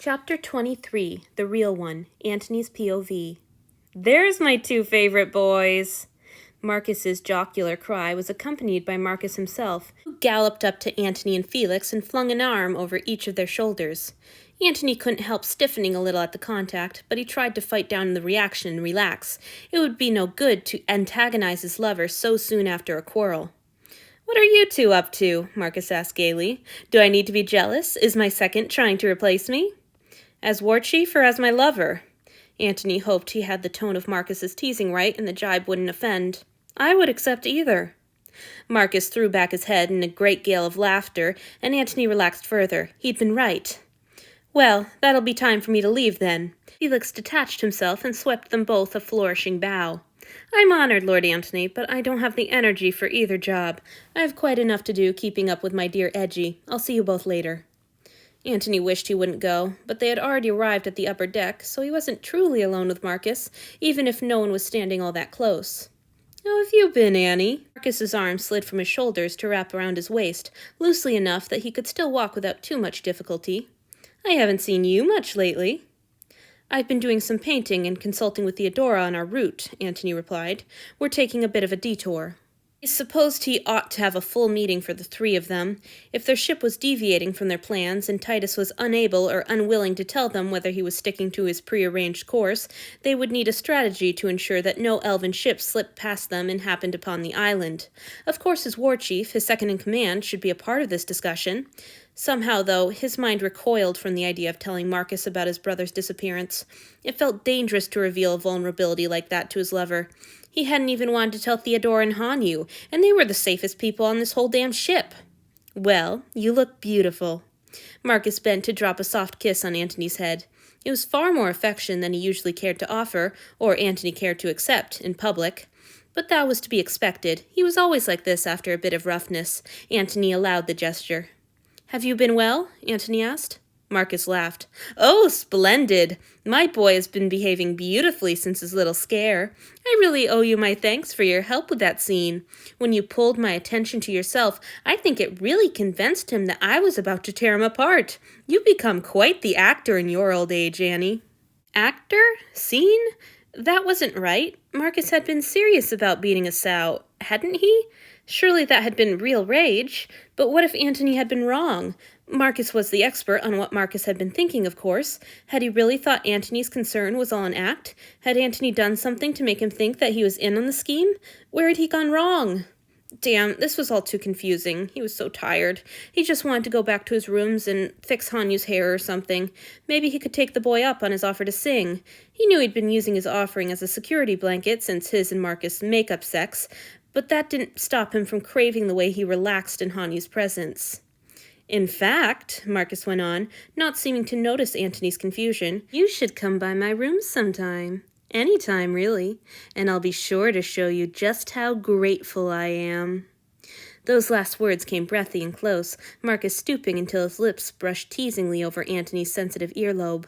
Chapter 23, The Real One, Antony's POV. "There's my two favorite boys!" Marcus's jocular cry was accompanied by Marcus himself, who galloped up to Antony and Felix and flung an arm over each of their shoulders. Antony couldn't help stiffening a little at the contact, but he tried to fight down the reaction and relax. It would be no good to antagonize his lover so soon after a quarrel. "What are you two up to?" Marcus asked gaily. "Do I need to be jealous? Is my second trying to replace me?" "As war chief or as my lover?" Antony hoped he had the tone of Marcus's teasing right and the jibe wouldn't offend. "I would accept either." Marcus threw back his head in a great gale of laughter, and Antony relaxed further. He'd been right. "Well, that'll be time for me to leave, then." Felix detached himself and swept them both a flourishing bow. "I'm honored, Lord Antony, but I don't have the energy for either job. I have quite enough to do keeping up with my dear Edgy. I'll see you both later." Antony wished he wouldn't go, but they had already arrived at the upper deck, so he wasn't truly alone with Marcus, even if no one was standing all that close. "How have you been, Annie?" Marcus's arm slid from his shoulders to wrap around his waist, loosely enough that he could still walk without too much difficulty. "I haven't seen you much lately." "I've been doing some painting and consulting with Theodora on our route," Antony replied. "We're taking a bit of a detour." He supposed he ought to have a full meeting for the three of them. If their ship was deviating from their plans and Titus was unable or unwilling to tell them whether he was sticking to his prearranged course, they would need a strategy to ensure that no elven ships slipped past them and happened upon the island. Of course, his war chief, his second in command, should be a part of this discussion. Somehow, though, his mind recoiled from the idea of telling Marcus about his brother's disappearance. It felt dangerous to reveal a vulnerability like that to his lover. He hadn't even wanted to tell Theodora and Hanyu, and they were the safest people on this whole damn ship. "Well, you look beautiful." Marcus bent to drop a soft kiss on Antony's head. It was far more affection than he usually cared to offer, or Antony cared to accept, in public. But that was to be expected. He was always like this after a bit of roughness. Antony allowed the gesture. "Have you been well?" Antony asked. Marcus laughed. "Oh, splendid! My boy has been behaving beautifully since his little scare. I really owe you my thanks for your help with that scene. When you pulled my attention to yourself, I think it really convinced him that I was about to tear him apart. You've become quite the actor in your old age, Annie." "Actor? Scene? That wasn't right. Marcus had been serious about beating a sow, hadn't he? Surely that had been real rage. But what if Antony had been wrong? Marcus was the expert on what Marcus had been thinking, of course. Had he really thought Antony's concern was all an act? Had Antony done something to make him think that he was in on the scheme? Where had he gone wrong? Damn, this was all too confusing. He was so tired. He just wanted to go back to his rooms and fix Hanyu's hair or something. Maybe he could take the boy up on his offer to sing. He knew he'd been using his offering as a security blanket since his and Marcus' make-up sex, but that didn't stop him from craving the way he relaxed in Hanyu's presence. "In fact," Marcus went on, not seeming to notice Antony's confusion, "you should come by my room sometime. Anytime, really. And I'll be sure to show you just how grateful I am." Those last words came breathy and close, Marcus stooping until his lips brushed teasingly over Antony's sensitive earlobe.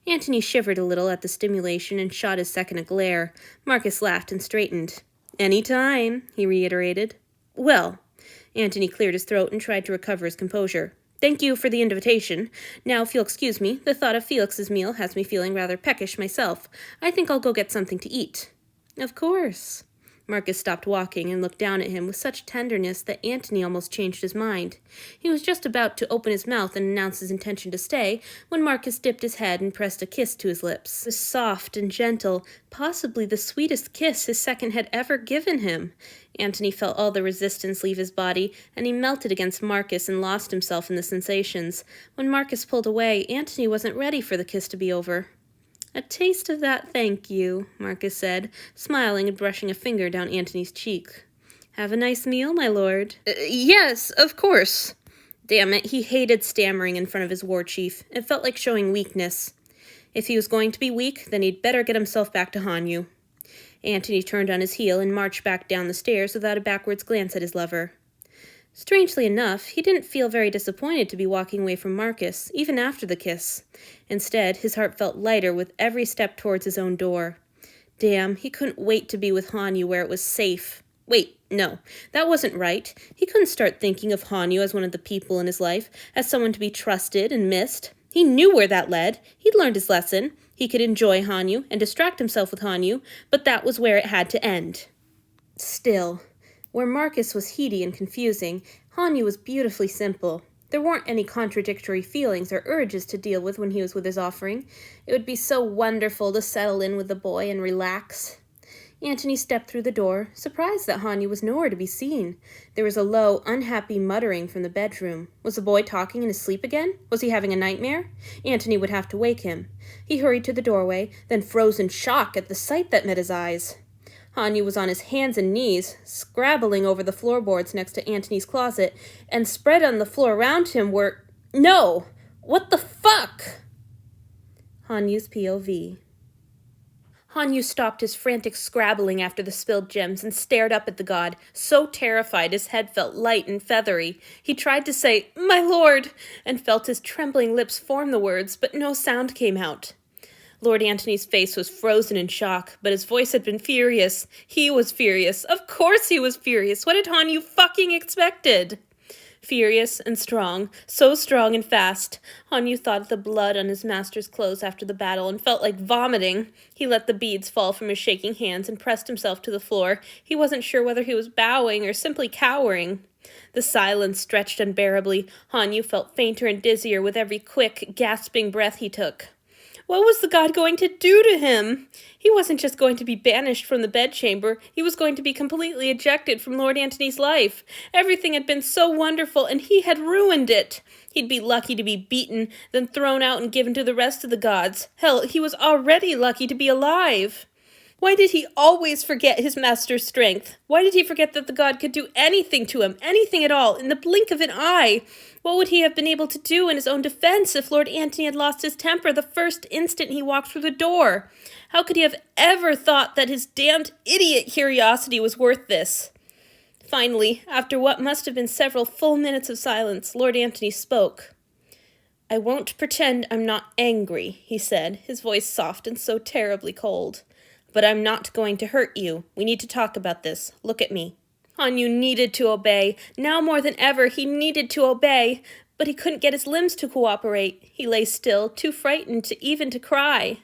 Antony shivered a little at the stimulation and shot his second a glare. Marcus laughed and straightened. "Any time," he reiterated. "Well," Antony cleared his throat and tried to recover his composure. "Thank you for the invitation. Now, if you'll excuse me, the thought of Felix's meal has me feeling rather peckish myself. I think I'll go get something to eat." "Of course." Marcus stopped walking and looked down at him with such tenderness that Antony almost changed his mind. He was just about to open his mouth and announce his intention to stay when Marcus dipped his head and pressed a kiss to his lips. It was soft and gentle, possibly the sweetest kiss his second had ever given him. Antony felt all the resistance leave his body, and he melted against Marcus and lost himself in the sensations. When Marcus pulled away, Antony wasn't ready for the kiss to be over. "A taste of that, thank you," Marcus said, smiling and brushing a finger down Antony's cheek. "Have a nice meal, my lord." Yes, of course." Damn it, he hated stammering in front of his war chief. It felt like showing weakness. If he was going to be weak, then he'd better get himself back to Hanyu. Antony turned on his heel and marched back down the stairs without a backwards glance at his lover. Strangely enough, he didn't feel very disappointed to be walking away from Marcus, even after the kiss. Instead, his heart felt lighter with every step towards his own door. Damn, he couldn't wait to be with Hanyu where it was safe. Wait, no, that wasn't right. He couldn't start thinking of Hanyu as one of the people in his life, as someone to be trusted and missed. He knew where that led. He'd learned his lesson. He could enjoy Hanyu and distract himself with Hanyu, but that was where it had to end. Still, where Marcus was heady and confusing, Hanyu was beautifully simple. There weren't any contradictory feelings or urges to deal with when he was with his offering. It would be so wonderful to settle in with the boy and relax. Antony stepped through the door, surprised that Hanyu was nowhere to be seen. There was a low, unhappy muttering from the bedroom. Was the boy talking in his sleep again? Was he having a nightmare? Antony would have to wake him. He hurried to the doorway, then froze in shock at the sight that met his eyes. Hanyu was on his hands and knees, scrabbling over the floorboards next to Antony's closet, and spread on the floor around him were... No! What the fuck? Hanyu's POV. Hanyu stopped his frantic scrabbling after the spilled gems and stared up at the god, so terrified his head felt light and feathery. He tried to say, "My lord," and felt his trembling lips form the words, but no sound came out. Lord Antony's face was frozen in shock, but his voice had been furious. He was furious. Of course he was furious. What had Hanyu fucking expected? Furious and strong, so strong and fast. Hanyu thought of the blood on his master's clothes after the battle and felt like vomiting. He let the beads fall from his shaking hands and pressed himself to the floor. He wasn't sure whether he was bowing or simply cowering. The silence stretched unbearably. Hanyu felt fainter and dizzier with every quick, gasping breath he took. What was the god going to do to him? He wasn't just going to be banished from the bedchamber. He was going to be completely ejected from Lord Antony's life. Everything had been so wonderful, and he had ruined it. He'd be lucky to be beaten, then thrown out and given to the rest of the gods. Hell, he was already lucky to be alive. Why did he always forget his master's strength? Why did he forget that the god could do anything to him, anything at all, in the blink of an eye? What would he have been able to do in his own defense if Lord Antony had lost his temper the first instant he walked through the door? How could he have ever thought that his damned idiot curiosity was worth this? Finally, after what must have been several full minutes of silence, Lord Antony spoke. "I won't pretend I'm not angry," he said, his voice soft and so terribly cold. "But I'm not going to hurt you. We need to talk about this. Look at me." Hanyu needed to obey. Now more than ever, he needed to obey. But he couldn't get his limbs to cooperate. He lay still, too frightened even to cry.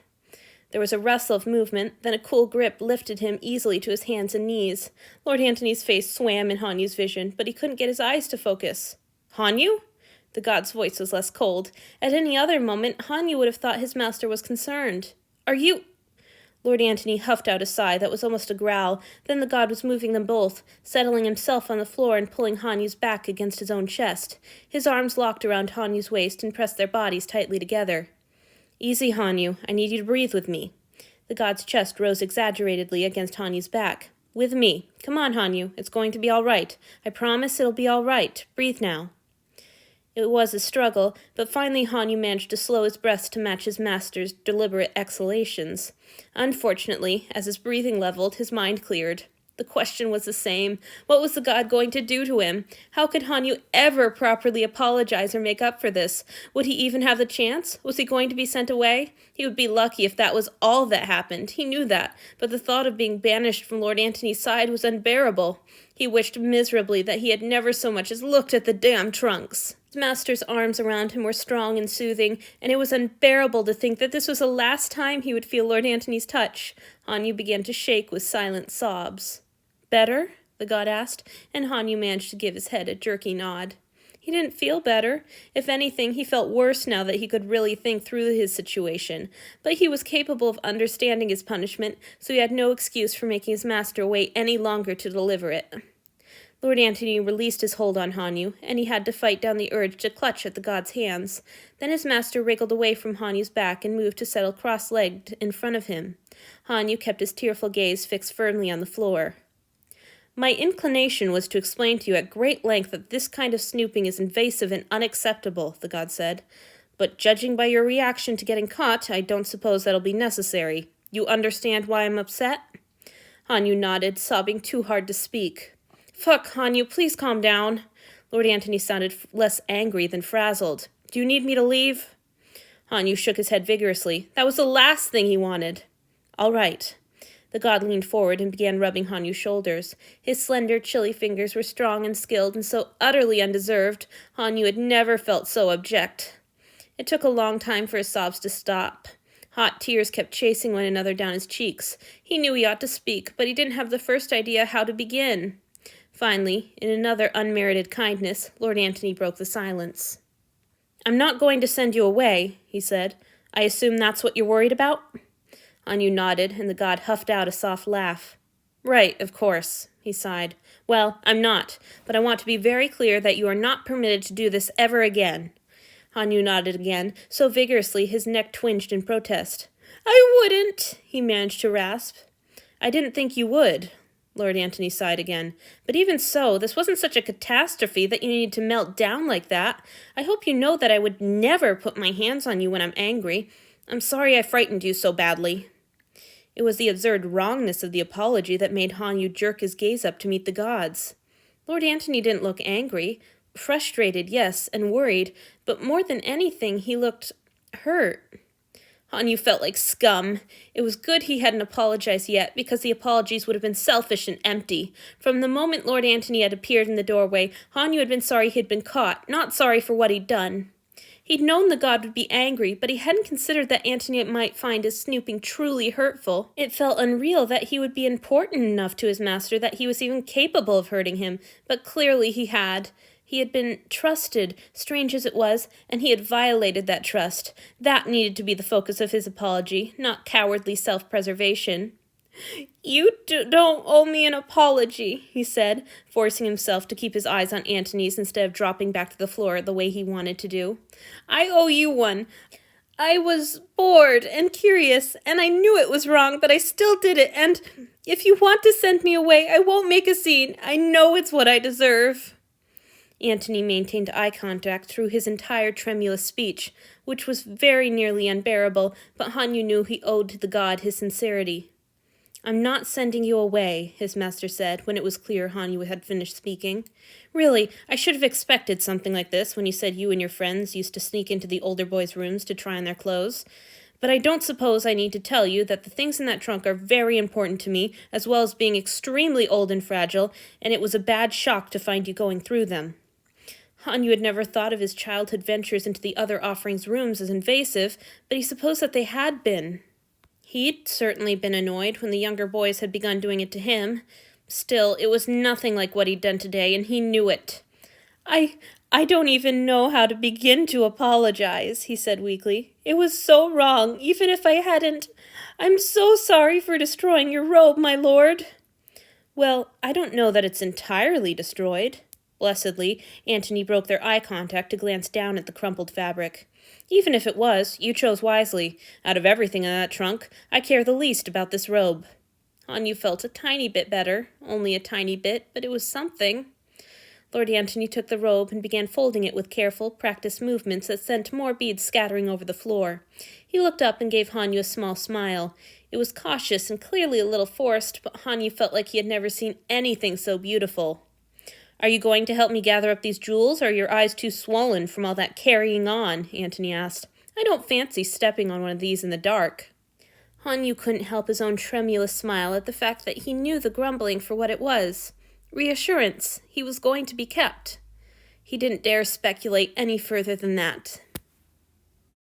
There was a rustle of movement, then a cool grip lifted him easily to his hands and knees. Lord Antony's face swam in Hanyu's vision, but he couldn't get his eyes to focus. "Hanyu?" The god's voice was less cold. At any other moment, Hanyu would have thought his master was concerned. "Are you—" Lord Antony huffed out a sigh that was almost a growl. Then the god was moving them both, settling himself on the floor and pulling Hanyu's back against his own chest. His arms locked around Hanyu's waist and pressed their bodies tightly together. "Easy, Hanyu. I need you to breathe with me." The god's chest rose exaggeratedly against Hanyu's back. "With me. Come on, Hanyu. It's going to be all right. I promise it'll be all right. Breathe now." It was a struggle, but finally Hanyu managed to slow his breaths to match his master's deliberate exhalations. Unfortunately, as his breathing leveled, his mind cleared. The question was the same. What was the god going to do to him? How could Hanyu ever properly apologize or make up for this? Would he even have the chance? Was he going to be sent away? He would be lucky if that was all that happened. He knew that, but the thought of being banished from Lord Antony's side was unbearable. He wished miserably that he had never so much as looked at the damn trunks. His master's arms around him were strong and soothing, and it was unbearable to think that this was the last time he would feel Lord Antony's touch. Hanyu began to shake with silent sobs. "Better?" the god asked, and Hanyu managed to give his head a jerky nod. He didn't feel better. If anything, he felt worse now that he could really think through his situation. But he was capable of understanding his punishment, so he had no excuse for making his master wait any longer to deliver it. Lord Antony released his hold on Hanyu, and he had to fight down the urge to clutch at the god's hands. Then his master wriggled away from Hanyu's back and moved to settle cross-legged in front of him. Hanyu kept his tearful gaze fixed firmly on the floor. "My inclination was to explain to you at great length that this kind of snooping is invasive and unacceptable," the god said. "But judging by your reaction to getting caught, I don't suppose that'll be necessary. You understand why I'm upset?" Hanyu nodded, sobbing too hard to speak. "Fuck, Hanyu, please calm down." Lord Antony sounded less angry than frazzled. "Do you need me to leave?" Hanyu shook his head vigorously. That was the last thing he wanted. "All right." The god leaned forward and began rubbing Hanyu's shoulders. His slender, chilly fingers were strong and skilled and so utterly undeserved. Hanyu had never felt so abject. It took a long time for his sobs to stop. Hot tears kept chasing one another down his cheeks. He knew he ought to speak, but he didn't have the first idea how to begin. Finally, in another unmerited kindness, Lord Antony broke the silence. "I'm not going to send you away," he said. "I assume that's what you're worried about?" Hanyu nodded, and the god huffed out a soft laugh. "Right, of course," he sighed. "Well, I'm not, but I want to be very clear that you are not permitted to do this ever again." Hanyu nodded again, so vigorously his neck twinged in protest. "I wouldn't," he managed to rasp. "I didn't think you would." Lord Antony sighed again. "But even so, this wasn't such a catastrophe that you needed to melt down like that. I hope you know that I would never put my hands on you when I'm angry. I'm sorry I frightened you so badly." It was the absurd wrongness of the apology that made Hanyu jerk his gaze up to meet the gods. Lord Antony didn't look angry. Frustrated, yes, and worried, but more than anything, he looked hurt. Hanyu felt like scum. It was good he hadn't apologized yet, because the apologies would have been selfish and empty. From the moment Lord Antony had appeared in the doorway, Hanyu had been sorry he'd been caught, not sorry for what he'd done. He'd known the god would be angry, but he hadn't considered that Antony might find his snooping truly hurtful. It felt unreal that he would be important enough to his master that he was even capable of hurting him, but clearly he had. He had been trusted, strange as it was, and he had violated that trust. That needed to be the focus of his apology, not cowardly self-preservation. "You don't owe me an apology," he said, forcing himself to keep his eyes on Antony's instead of dropping back to the floor the way he wanted to do. "I owe you one. I was bored and curious, and I knew it was wrong, but I still did it, and if you want to send me away, I won't make a scene. I know it's what I deserve." Antony maintained eye contact through his entire tremulous speech, which was very nearly unbearable, but Hanyu knew he owed to the god his sincerity. "I'm not sending you away," his master said, when it was clear Hanyu had finished speaking. "Really, I should have expected something like this when you said you and your friends used to sneak into the older boys' rooms to try on their clothes. But I don't suppose I need to tell you that the things in that trunk are very important to me, as well as being extremely old and fragile, and it was a bad shock to find you going through them." Hanyu had never thought of his childhood ventures into the other offerings' rooms as invasive, but he supposed that they had been. He'd certainly been annoyed when the younger boys had begun doing it to him. Still, it was nothing like what he'd done today, and he knew it. I don't even know how to begin to apologize," he said weakly. "It was so wrong, even if I hadn't. I'm so sorry for destroying your robe, my lord." "Well, I don't know that it's entirely destroyed." Blessedly, Antony broke their eye contact to glance down at the crumpled fabric. "Even if it was, you chose wisely. Out of everything in that trunk, I care the least about this robe." Hanyu felt a tiny bit better, only a tiny bit, but it was something. Lord Antony took the robe and began folding it with careful, practiced movements that sent more beads scattering over the floor. He looked up and gave Hanyu a small smile. It was cautious and clearly a little forced, but Hanyu felt like he had never seen anything so beautiful. "Are you going to help me gather up these jewels, or are your eyes too swollen from all that carrying on?" Antony asked. "I don't fancy stepping on one of these in the dark." Hanyu couldn't help his own tremulous smile at the fact that he knew the grumbling for what it was. Reassurance. He was going to be kept. He didn't dare speculate any further than that.